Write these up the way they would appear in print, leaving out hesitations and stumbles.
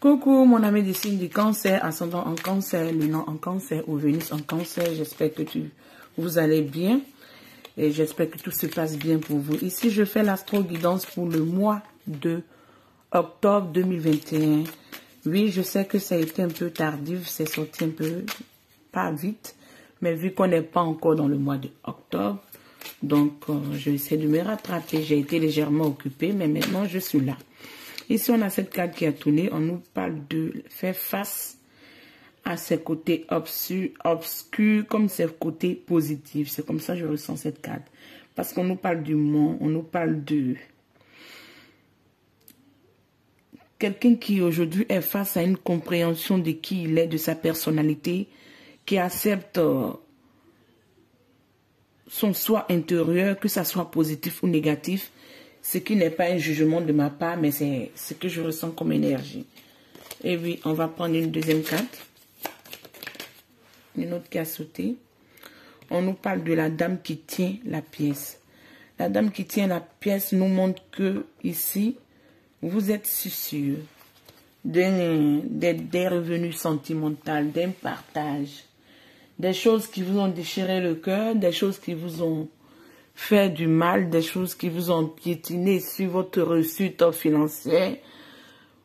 Coucou mon ami du signe du cancer, ascendant en cancer, lunan en cancer ou Vénus en cancer. J'espère que vous allez bien et j'espère que tout se passe bien pour vous. Ici, je fais l'astro-guidance pour le mois de octobre 2021. Oui, je sais que ça a été un peu tardif, c'est sorti un peu pas vite, mais vu qu'on n'est pas encore dans le mois de octobre, donc je vais essayer de me rattraper. J'ai été légèrement occupée, mais maintenant je suis là. Ici, on a cette carte qui a tourné. On nous parle de faire face à ses côtés obscurs comme ses côtés positifs. C'est comme ça que je ressens cette carte. Parce qu'on nous parle du monde, on nous parle de quelqu'un qui aujourd'hui est face à une compréhension de qui il est, de sa personnalité, qui accepte son soi intérieur, que ça soit positif ou négatif. Ce qui n'est pas un jugement de ma part, mais c'est ce que je ressens comme énergie. Et oui, on va prendre une deuxième carte. Une autre qui a sauté. On nous parle de la dame qui tient la pièce. La dame qui tient la pièce nous montre que ici, vous êtes sûr des revenus sentimentaux, d'un partage, des choses qui vous ont déchiré le cœur, des choses qui vous ont fait du mal, des choses qui vous ont piétiné sur votre réussite financière.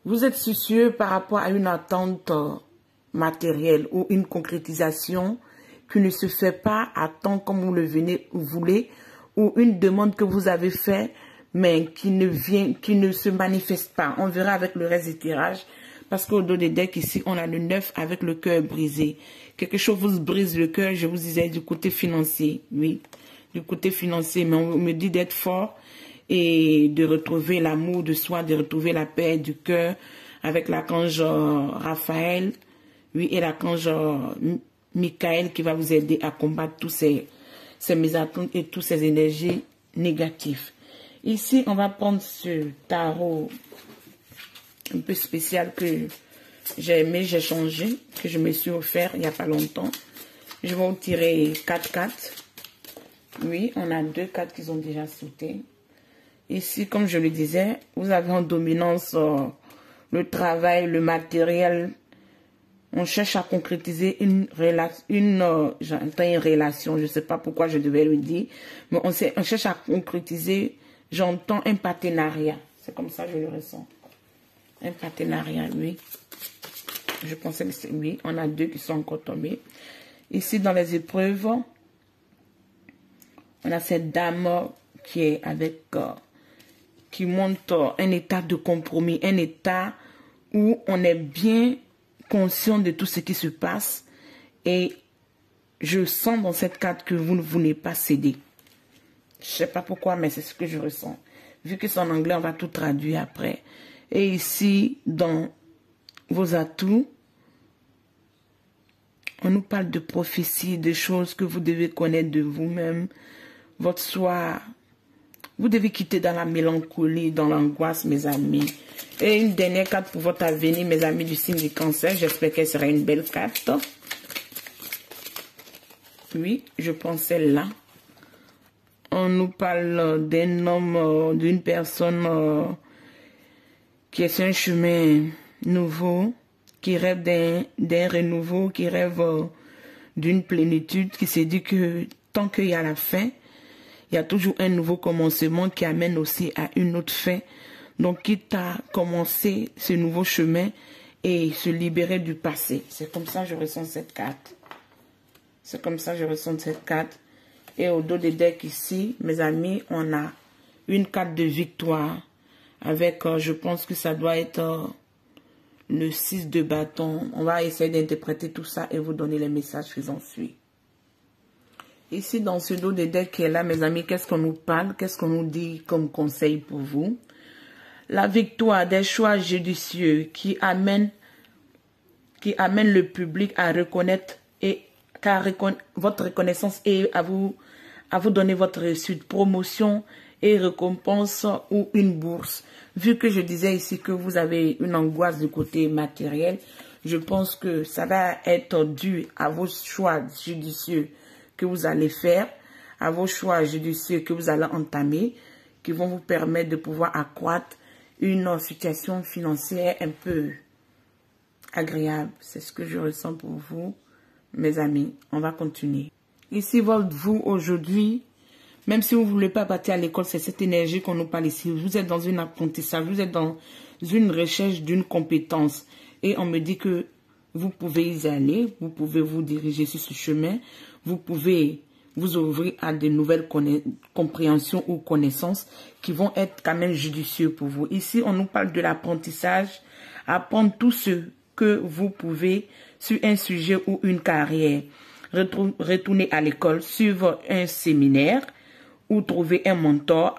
Vous êtes soucieux par rapport à une attente matérielle ou une concrétisation qui ne se fait pas à temps comme vous le voulez, ou une demande que vous avez faite mais qui ne se manifeste pas. On verra avec le reste du tirage, parce qu'au dos des decks ici, on a le 9 avec le cœur brisé. Quelque chose vous brise le cœur, je vous disais, du côté financier, oui. Du côté financier, mais on me dit d'être fort et de retrouver l'amour de soi, de retrouver la paix du cœur avec l'archange Raphaël, oui, et l'archange Michael qui va vous aider à combattre tous ces mésattentes et toutes ces énergies négatives. Ici, on va prendre ce tarot un peu spécial que j'ai aimé, j'ai changé, que je me suis offert il n'y a pas longtemps. Je vais vous tirer 4 cartes. Oui, on a 2 cartes qui ont déjà sauté. Ici, comme je le disais, vous avez en dominance le travail, le matériel. On cherche à concrétiser une relation, je ne sais pas pourquoi je devais le dire, mais on cherche à concrétiser, j'entends un partenariat. C'est comme ça que je le ressens. Un partenariat, oui. Je pensais que c'est oui. On a 2 qui sont encore tombés. Ici, dans les épreuves, on a cette dame qui est avec, qui montre un état de compromis, un état où on est bien conscient de tout ce qui se passe. Et je sens dans cette carte que vous ne voulez pas céder. Je ne sais pas pourquoi, mais c'est ce que je ressens. Vu que c'est en anglais, on va tout traduire après. Et ici, dans vos atouts, on nous parle de prophéties, de choses que vous devez connaître de vous-même. Votre soi, vous devez quitter dans la mélancolie, dans l'angoisse, mes amis. Et une dernière carte pour votre avenir, mes amis du signe du cancer. J'espère qu'elle sera une belle carte. Oui, je prends celle-là. On nous parle d'un homme, d'une personne qui est sur un chemin nouveau, qui rêve d'un renouveau, qui rêve d'une plénitude, qui se dit que tant qu'il y a la fin, il y a toujours un nouveau commencement qui amène aussi à une autre fin. Donc, quitte à commencer ce nouveau chemin et se libérer du passé. C'est comme ça que je ressens cette carte. C'est comme ça que je ressens cette carte. Et au dos des decks ici, mes amis, on a une carte de victoire. Avec, je pense que ça doit être le 6 de bâton. On va essayer d'interpréter tout ça et vous donner les messages qui en suivent. Ici, dans ce dos des decks qui est là, mes amis, qu'est-ce qu'on nous parle? Qu'est-ce qu'on nous dit comme conseil pour vous? La victoire des choix judicieux qui amènent le public à reconnaître et votre reconnaissance et à vous donner votre réussite, promotion et récompense ou une bourse. Vu que je disais ici que vous avez une angoisse du côté matériel, je pense que ça va être dû à vos choix judicieux que vous allez faire, à vos choix judicieux que vous allez entamer, qui vont vous permettre de pouvoir accroître une situation financière un peu agréable. C'est ce que je ressens pour vous, mes amis. On va continuer. Ici, vous, aujourd'hui, même si vous ne voulez pas partir à l'école, c'est cette énergie qu'on nous parle ici. Vous êtes dans un apprentissage, vous êtes dans une recherche d'une compétence. Et on me dit que vous pouvez y aller, vous pouvez vous diriger sur ce chemin, vous pouvez vous ouvrir à de nouvelles compréhensions ou connaissances qui vont être quand même judicieux pour vous. Ici, on nous parle de l'apprentissage, apprendre tout ce que vous pouvez sur un sujet ou une carrière. Retourner à l'école, suivre un séminaire ou trouver un mentor.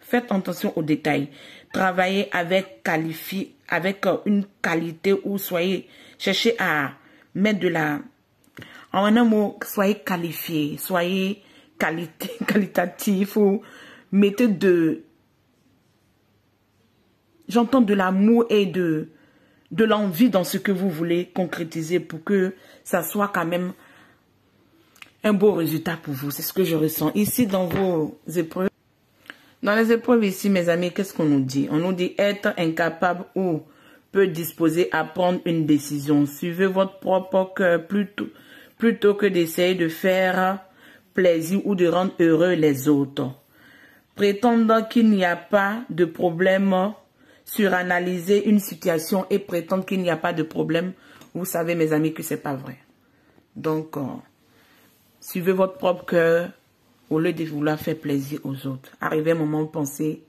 Faites attention aux détails. Travaillez avec une qualité ou cherchez à mettre de la... En un mot, soyez qualifié, soyez qualitatif ou mettez j'entends de l'amour et de l'envie dans ce que vous voulez concrétiser pour que ça soit quand même un beau résultat pour vous. C'est ce que je ressens. Ici, dans vos épreuves. Dans les épreuves ici, mes amis, qu'est-ce qu'on nous dit? On nous dit être incapable ou peu disposé à prendre une décision. Suivez votre propre cœur plutôt que d'essayer de faire plaisir ou de rendre heureux les autres. Prétendre qu'il n'y a pas de problème, suranalyser une situation et prétendre qu'il n'y a pas de problème, vous savez, mes amis, que c'est pas vrai. Donc, suivez votre propre cœur au lieu de vouloir faire plaisir aux autres. Arrivez un moment, pensez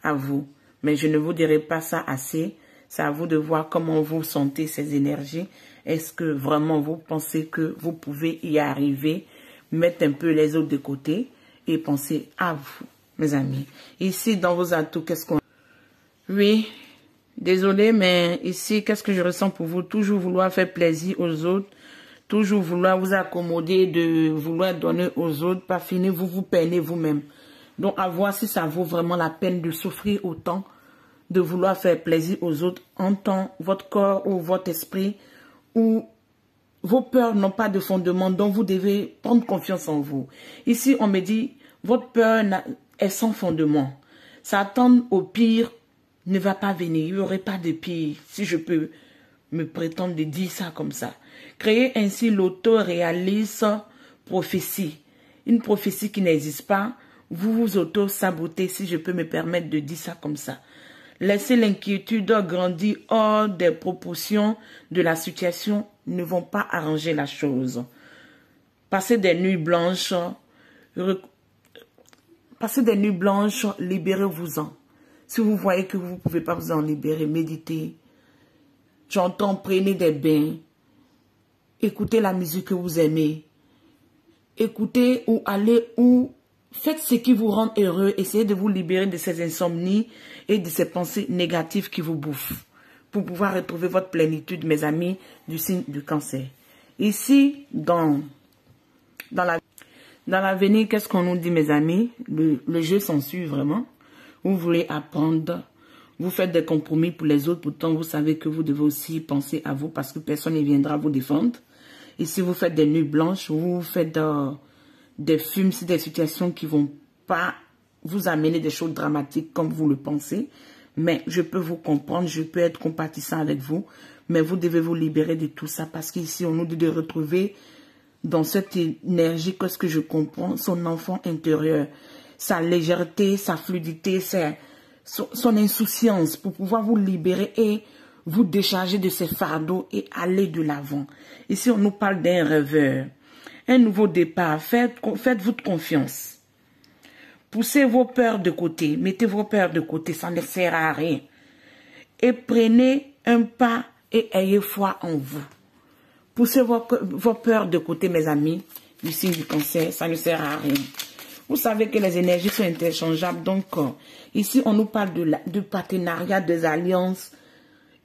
à vous. Mais je ne vous dirai pas ça assez. C'est à vous de voir comment vous sentez ces énergies. Est-ce que vraiment vous pensez que vous pouvez y arriver, mettre un peu les autres de côté et penser à vous, mes amis. Ici, dans vos atouts, qu'est-ce qu'on... Oui, désolé, mais ici, qu'est-ce que je ressens pour vous? Toujours vouloir faire plaisir aux autres. Toujours vouloir vous accommoder, de vouloir donner aux autres, pas finir, vous peinez vous-même. Donc, à voir si ça vaut vraiment la peine de souffrir autant, de vouloir faire plaisir aux autres, en tant votre corps ou votre esprit, ou vos peurs n'ont pas de fondement, donc vous devez prendre confiance en vous. Ici, on me dit, votre peur est sans fondement. S'attendre au pire ne va pas venir, il n'y aurait pas de pire, si je peux me prétendre de dire ça comme ça. Créer ainsi l'auto-réaliste prophétie. Une prophétie qui n'existe pas, vous vous auto-sabotez, si je peux me permettre de dire ça comme ça. Laissez l'inquiétude grandir hors des proportions de la situation ne vont pas arranger la chose. Passez des nuits blanches, libérez-vous-en. Si vous voyez que vous ne pouvez pas vous en libérer, méditez. J'entends, prenez des bains. Écoutez la musique que vous aimez. Écoutez ou allez ou faites ce qui vous rend heureux. Essayez de vous libérer de ces insomnies et de ces pensées négatives qui vous bouffent. Pour pouvoir retrouver votre plénitude, mes amis, du signe du Cancer. Ici, dans l'avenir, qu'est-ce qu'on nous dit, mes amis? Le jeu s'ensuit vraiment. Vous voulez apprendre. Vous faites des compromis pour les autres. Pourtant, vous savez que vous devez aussi penser à vous parce que personne ne viendra vous défendre. Ici, vous faites des nuits blanches. Vous faites des films sur des situations qui ne vont pas vous amener des choses dramatiques comme vous le pensez. Mais je peux vous comprendre. Je peux être compatissant avec vous. Mais vous devez vous libérer de tout ça parce qu'ici, on nous dit de retrouver dans cette énergie, qu'est-ce que je comprends, son enfant intérieur, sa légèreté, sa fluidité, son insouciance pour pouvoir vous libérer et vous décharger de ces fardeaux et aller de l'avant. Ici, on nous parle d'un rêveur, un nouveau départ. Faites-vous confiance. Poussez vos peurs de côté, mettez vos peurs de côté, ça ne sert à rien. Et prenez un pas et ayez foi en vous. Poussez vos peurs de côté, mes amis, du signe du Cancer, ça ne sert à rien. Vous savez que les énergies sont interchangeables, donc ici on nous parle de partenariat, des alliances.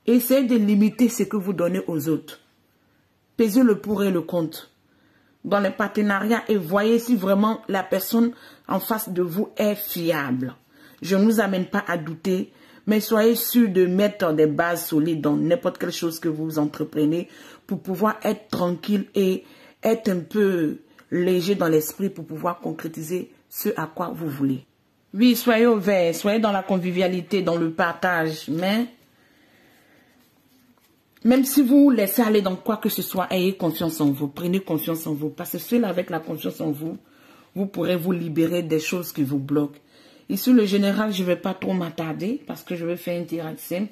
Essayez de limiter ce que vous donnez aux autres. Pesez le pour et le contre dans les partenariats et voyez si vraiment la personne en face de vous est fiable. Je ne vous amène pas à douter, mais soyez sûr de mettre des bases solides dans n'importe quelle chose que vous entreprenez pour pouvoir être tranquille et être un peu léger dans l'esprit pour pouvoir concrétiser ce à quoi vous voulez. Oui, soyez au vert, soyez dans la convivialité, dans le partage, mais Même si vous laissez aller dans quoi que ce soit, ayez confiance en vous. Prenez confiance en vous. Parce que seul avec la confiance en vous, vous pourrez vous libérer des choses qui vous bloquent. Ici, le général, je ne vais pas trop m'attarder parce que je vais faire un tirage simple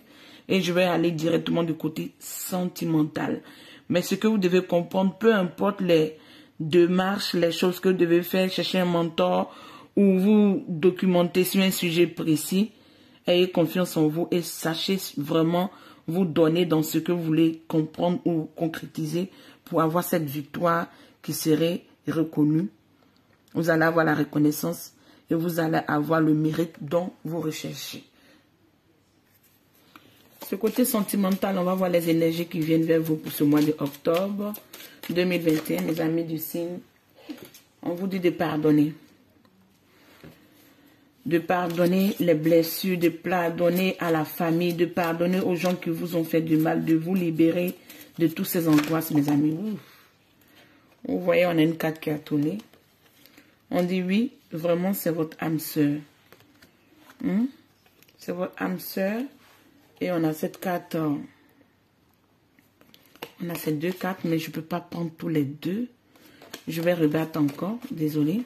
et je vais aller directement du côté sentimental. Mais ce que vous devez comprendre, peu importe les démarches, les choses que vous devez faire, chercher un mentor ou vous documenter sur un sujet précis, ayez confiance en vous et sachez vraiment vous donner dans ce que vous voulez comprendre ou concrétiser pour avoir cette victoire qui serait reconnue. Vous allez avoir la reconnaissance et vous allez avoir le mérite dont vous recherchez. Ce côté sentimental, on va voir les énergies qui viennent vers vous pour ce mois d'octobre 2021, mes amis du signe. On vous dit de pardonner. De pardonner les blessures, de pardonner à la famille, de pardonner aux gens qui vous ont fait du mal, de vous libérer de toutes ces angoisses, mes amis. Ouf. Vous voyez, on a une carte qui a tourné. On dit oui, vraiment, c'est votre âme sœur. C'est votre âme sœur. Et on a cette carte. On a ces deux cartes, mais je ne peux pas prendre tous les deux. Je vais rebattre encore. Désolé.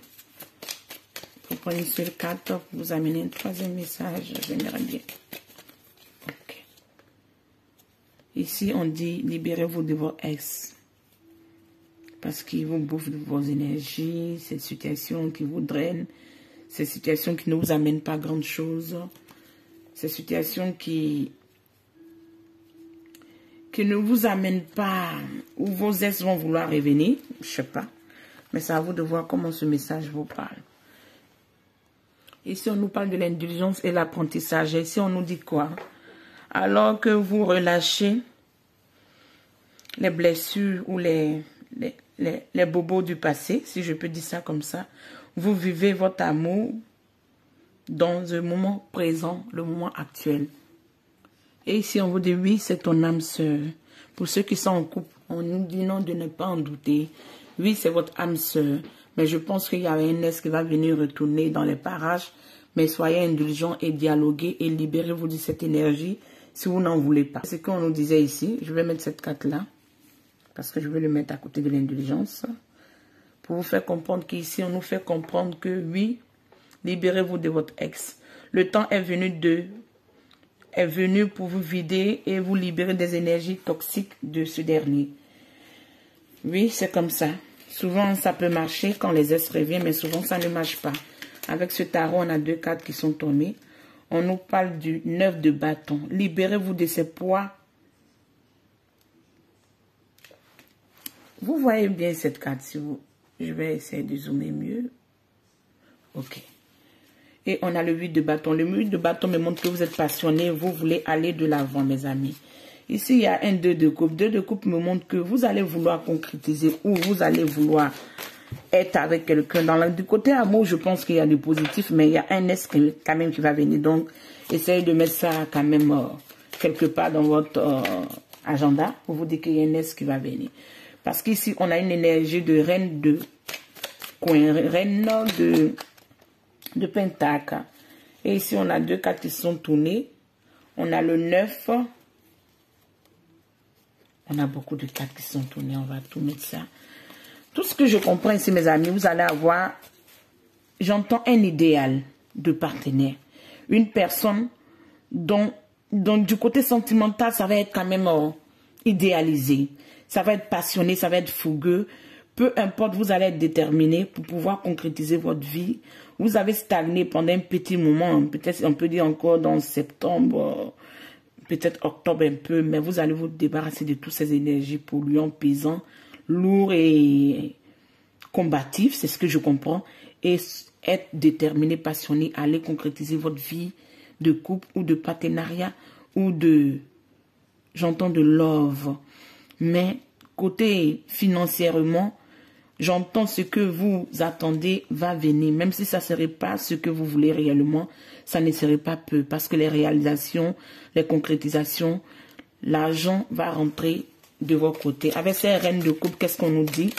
Pour prendre une seule carte, vous amener un troisième message. J'aimerais bien. Ok. Ici, on dit libérez-vous de vos ex. Parce qu'ils vous bouffent de vos énergies, ces situations qui vous drainent, ces situations qui ne vous amènent pas grand chose, ces situations qui ne vous amènent pas, où vos ex vont vouloir revenir, je ne sais pas. Mais c'est à vous de voir comment ce message vous parle. Ici, on nous parle de l'indulgence et l'apprentissage. Ici, on nous dit quoi? Alors que vous relâchez les blessures ou les bobos du passé, si je peux dire ça comme ça, vous vivez votre amour dans le moment présent, le moment actuel. Et ici, on vous dit, oui, c'est ton âme sœur. Pour ceux qui sont en couple, on nous dit non de ne pas en douter. Oui, c'est votre âme sœur. Mais je pense qu'il y a un ex qui va venir retourner dans les parages. Mais soyez indulgents et dialoguez et libérez-vous de cette énergie si vous n'en voulez pas. C'est ce qu'on nous disait ici. Je vais mettre cette carte-là. Parce que je vais le mettre à côté de l'indulgence. Pour vous faire comprendre qu'ici, on nous fait comprendre que oui, libérez-vous de votre ex. Le temps est venu pour vous vider et vous libérer des énergies toxiques de ce dernier. Oui, c'est comme ça. Souvent, ça peut marcher quand les ex reviennent, mais souvent, ça ne marche pas. Avec ce tarot, on a deux cartes qui sont tombées. On nous parle du 9 de bâton. Libérez-vous de ces poids. Vous voyez bien cette carte. Si vous... Je vais essayer de zoomer mieux. Ok. Et on a le 8 de bâton. Le 8 de bâton me montre que vous êtes passionné. Vous voulez aller de l'avant, mes amis. Ici, il y a un 2 de coupe. 2 de coupe me montre que vous allez vouloir concrétiser ou vous allez vouloir être avec quelqu'un. Du côté amour, je pense qu'il y a du positif, mais il y a un S quand même qui va venir. Donc, essayez de mettre ça quand même quelque part dans votre agenda pour vous dire qu'il y a un S qui va venir. Parce qu'ici, on a une énergie de reine de coin, reine de pentacle. Et ici, on a deux cartes qui sont tournées. On a le 9. On a beaucoup de cartes qui sont tournées. On va tout mettre ça. Tout ce que je comprends ici, mes amis, vous allez avoir, j'entends un idéal de partenaire. Une personne dont du côté sentimental, ça va être quand même idéalisé. Ça va être passionné, ça va être fougueux. Peu importe, vous allez être déterminé pour pouvoir concrétiser votre vie. Vous avez stagné pendant un petit moment, peut-être on peut dire encore dans septembre, peut-être octobre un peu, mais vous allez vous débarrasser de toutes ces énergies polluantes, pesantes, lourdes et combatives, c'est ce que je comprends, et être déterminé, passionné, aller concrétiser votre vie de couple ou de partenariat ou de, j'entends de love. Mais côté financièrement, j'entends ce que vous attendez va venir. Même si ça ne serait pas ce que vous voulez réellement, ça ne serait pas peu. Parce que les réalisations, les concrétisations, l'argent va rentrer de votre côté. Avec ces reines de coupe, qu'est-ce qu'on nous dit?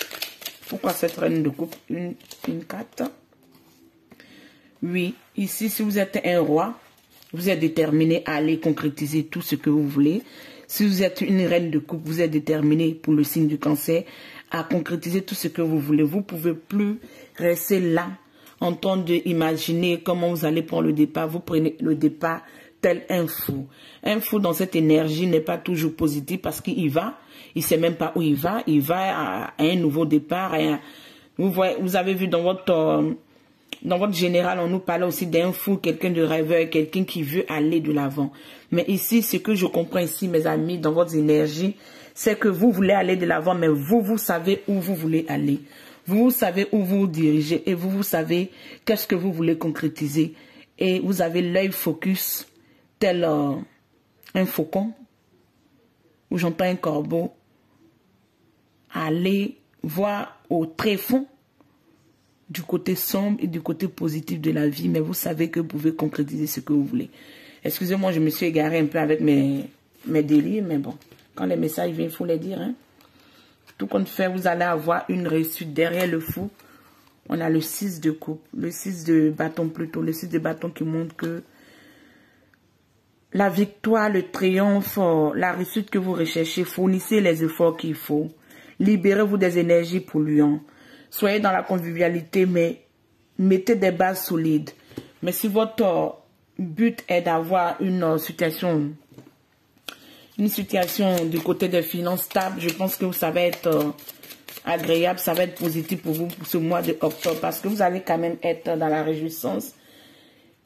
Pourquoi cette reine de coupe? Une carte. Oui, ici, si vous êtes un roi, vous êtes déterminé à aller concrétiser tout ce que vous voulez. Si vous êtes une reine de coupe, vous êtes déterminé pour le signe du Cancer à concrétiser tout ce que vous voulez. Vous ne pouvez plus rester là en train d'imaginer comment vous allez prendre le départ. Vous prenez le départ tel un fou. Un fou dans cette énergie n'est pas toujours positif parce qu'il va, il ne sait même pas où il va à un nouveau départ. Vous avez vu dans votre général, on nous parlait aussi d'un fou, quelqu'un de rêveur, quelqu'un qui veut aller de l'avant. Mais ici, ce que je comprends ici, mes amis, dans votre énergie, c'est que vous voulez aller de l'avant, mais vous savez où vous voulez aller. Vous savez où vous dirigez et vous savez qu'est-ce que vous voulez concrétiser. Et vous avez l'œil focus, tel un faucon, où j'entends un corbeau, aller voir au tréfonds du côté sombre et du côté positif de la vie, mais vous savez que vous pouvez concrétiser ce que vous voulez. Excusez-moi, je me suis égaré un peu avec mes délires, mais bon, quand les messages viennent, il faut les dire. Hein. Tout compte fait, vous allez avoir une réussite. Derrière le fou, on a le 6 de coupe, le 6 de bâton plutôt, le 6 de bâton qui montre que la victoire, le triomphe, la réussite que vous recherchez, fournissez les efforts qu'il faut. Libérez-vous des énergies polluantes. Soyez dans la convivialité, mais mettez des bases solides. Mais si votre but est d'avoir une situation du côté des finances stables, je pense que ça va être agréable, ça va être positif pour vous pour ce mois de octobre, parce que vous allez quand même être dans la réjouissance.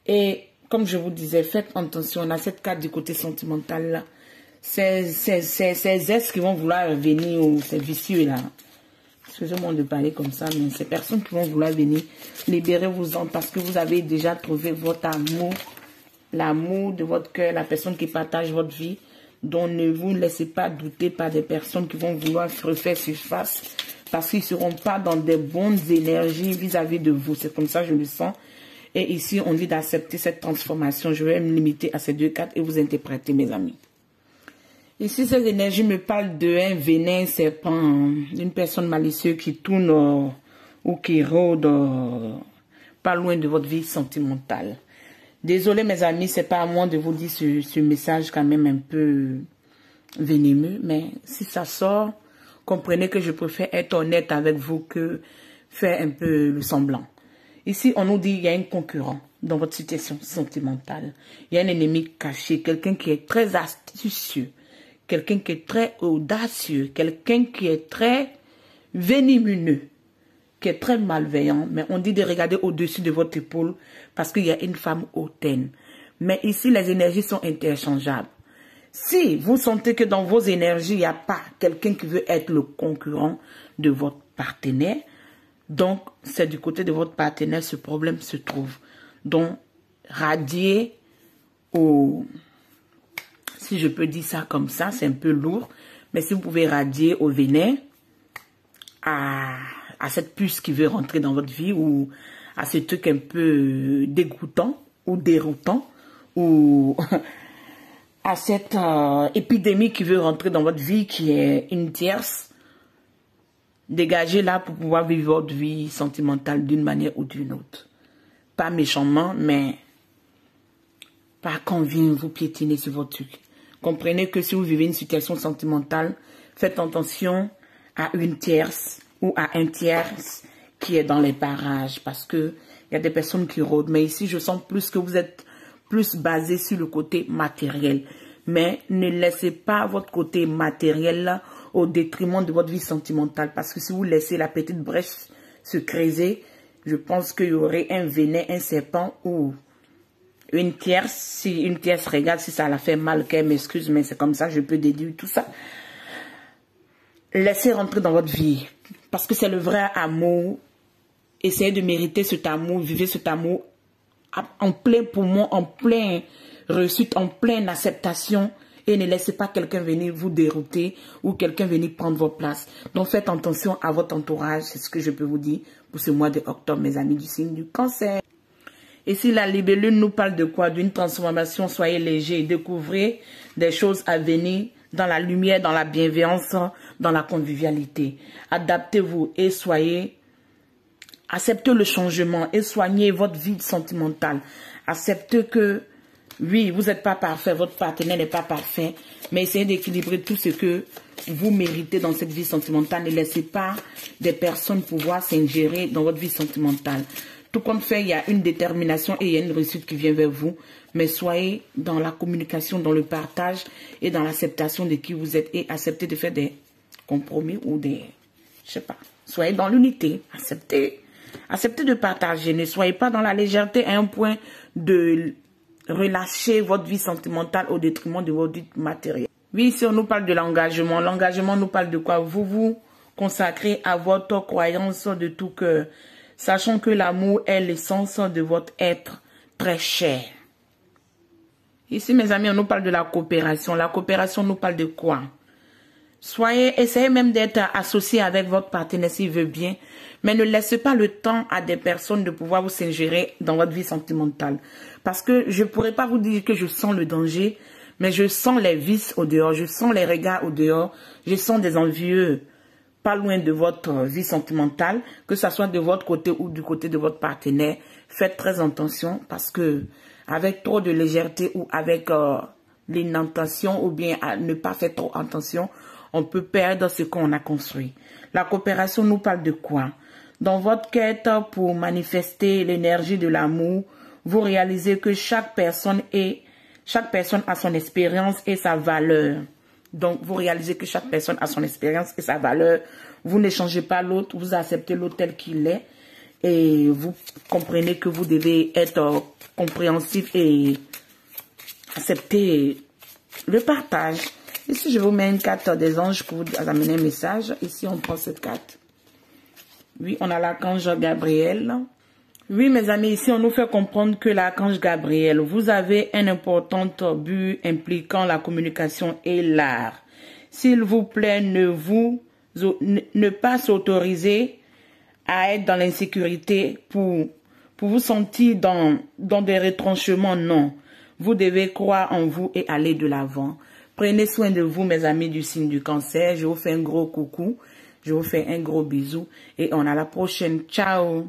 Et comme je vous disais, faites attention, on a cette carte du côté sentimental là. Ces ex qui vont vouloir venir, ou ces vicieux là. Excusez-moi de parler comme ça, mais ces personnes qui vont vouloir venir, libérez-vous-en parce que vous avez déjà trouvé votre amour, l'amour de votre cœur, la personne qui partage votre vie. Donc ne vous laissez pas douter par des personnes qui vont vouloir refaire surface parce qu'ils ne seront pas dans des bonnes énergies vis-à-vis de vous. C'est comme ça que je le sens. Et ici, on dit d'accepter cette transformation. Je vais me limiter à ces deux cartes et vous interpréter, mes amis. Ici, cette énergie me parle d'un venin serpent, d'une personne malicieuse qui tourne ou qui rôde pas loin de votre vie sentimentale. Désolé, mes amis, c'est pas à moi de vous dire ce message quand même un peu venimeux, mais si ça sort, comprenez que je préfère être honnête avec vous que faire un peu le semblant. Ici, on nous dit qu'il y a un concurrent dans votre situation sentimentale. Il y a un ennemi caché, quelqu'un qui est très astucieux. Quelqu'un qui est très audacieux, quelqu'un qui est très venimeux, qui est très malveillant. Mais on dit de regarder au-dessus de votre épaule parce qu'il y a une femme hautaine. Mais ici, les énergies sont interchangeables. Si vous sentez que dans vos énergies, il n'y a pas quelqu'un qui veut être le concurrent de votre partenaire, donc c'est du côté de votre partenaire ce problème se trouve. Donc, radier au... Si je peux dire ça comme ça, c'est un peu lourd. Mais si vous pouvez radier au venin, à cette puce qui veut rentrer dans votre vie, ou à ce truc un peu dégoûtant ou déroutant, ou à cette épidémie qui veut rentrer dans votre vie, qui est une tierce, dégagez-la pour pouvoir vivre votre vie sentimentale d'une manière ou d'une autre. Pas méchamment, mais pas qu'on vienne vous piétiner sur votre truc. Comprenez que si vous vivez une situation sentimentale, faites attention à une tierce ou à un tierce qui est dans les parages parce que il y a des personnes qui rôdent. Mais ici, je sens plus que vous êtes plus basé sur le côté matériel. Mais ne laissez pas votre côté matériel là, au détriment de votre vie sentimentale parce que si vous laissez la petite brèche se creuser, je pense qu'il y aurait un venin, un serpent ou... Une tierce, si une tierce regarde, si ça la fait mal, qu'elle m'excuse, mais c'est comme ça, je peux déduire tout ça. Laissez rentrer dans votre vie, parce que c'est le vrai amour. Essayez de mériter cet amour, vivez cet amour en plein poumon, en plein réussite, en pleine acceptation. Et ne laissez pas quelqu'un venir vous dérouter ou quelqu'un venir prendre votre place. Donc faites attention à votre entourage, c'est ce que je peux vous dire pour ce mois d'octobre, mes amis du signe du Cancer. Et si la libellule nous parle de quoi? D'une transformation, soyez léger, découvrez des choses à venir dans la lumière, dans la bienveillance, dans la convivialité. Adaptez-vous et acceptez le changement et soignez votre vie sentimentale. Acceptez que Oui, vous n'êtes pas parfait, votre partenaire n'est pas parfait, mais essayez d'équilibrer tout ce que vous méritez dans cette vie sentimentale. Ne laissez pas des personnes pouvoir s'ingérer dans votre vie sentimentale. Tout compte fait, il y a une détermination et il y a une réussite qui vient vers vous, mais soyez dans la communication, dans le partage et dans l'acceptation de qui vous êtes et acceptez de faire des compromis ou des, je sais pas, soyez dans l'unité, acceptez de partager, ne soyez pas dans la légèreté à un point de relâcher votre vie sentimentale au détriment de votre vie matérielle. Oui, ici on nous parle de l'engagement. L'engagement nous parle de quoi? Vous vous consacrez à votre croyance de tout cœur, sachant que l'amour est l'essence de votre être très cher. Ici, mes amis, on nous parle de la coopération. La coopération nous parle de quoi? Essayez même d'être associé avec votre partenaire s'il veut bien, mais ne laissez pas le temps à des personnes de pouvoir vous s'ingérer dans votre vie sentimentale. Parce que je ne pourrais pas vous dire que je sens le danger, mais je sens les vices au dehors, je sens les regards au dehors, je sens des envieux pas loin de votre vie sentimentale, que ce soit de votre côté ou du côté de votre partenaire. Faites très attention parce que avec trop de légèreté ou avec l'intention ou bien à ne pas faire trop attention, on peut perdre ce qu'on a construit. La coopération nous parle de quoi? Dans votre quête pour manifester l'énergie de l'amour, vous réalisez que chaque personne a son expérience et sa valeur. Donc, vous réalisez que chaque personne a son expérience et sa valeur. Vous n'échangez pas l'autre, vous acceptez l'autre tel qu'il est. Et vous comprenez que vous devez être compréhensif et accepter le partage. Ici, je vous mets une carte des anges pour vous amener un message. Ici, on prend cette carte. Oui, on a l'archange Gabriel. Oui, mes amis, ici, on nous fait comprendre que l'archange Gabriel, vous avez un important but impliquant la communication et l'art. S'il vous plaît, ne pas s'autoriser à être dans l'insécurité pour vous sentir dans des retranchements, non. Vous devez croire en vous et aller de l'avant. Prenez soin de vous, mes amis du signe du cancer. Je vous fais un gros coucou. Je vous fais un gros bisou. Et on a la prochaine. Ciao.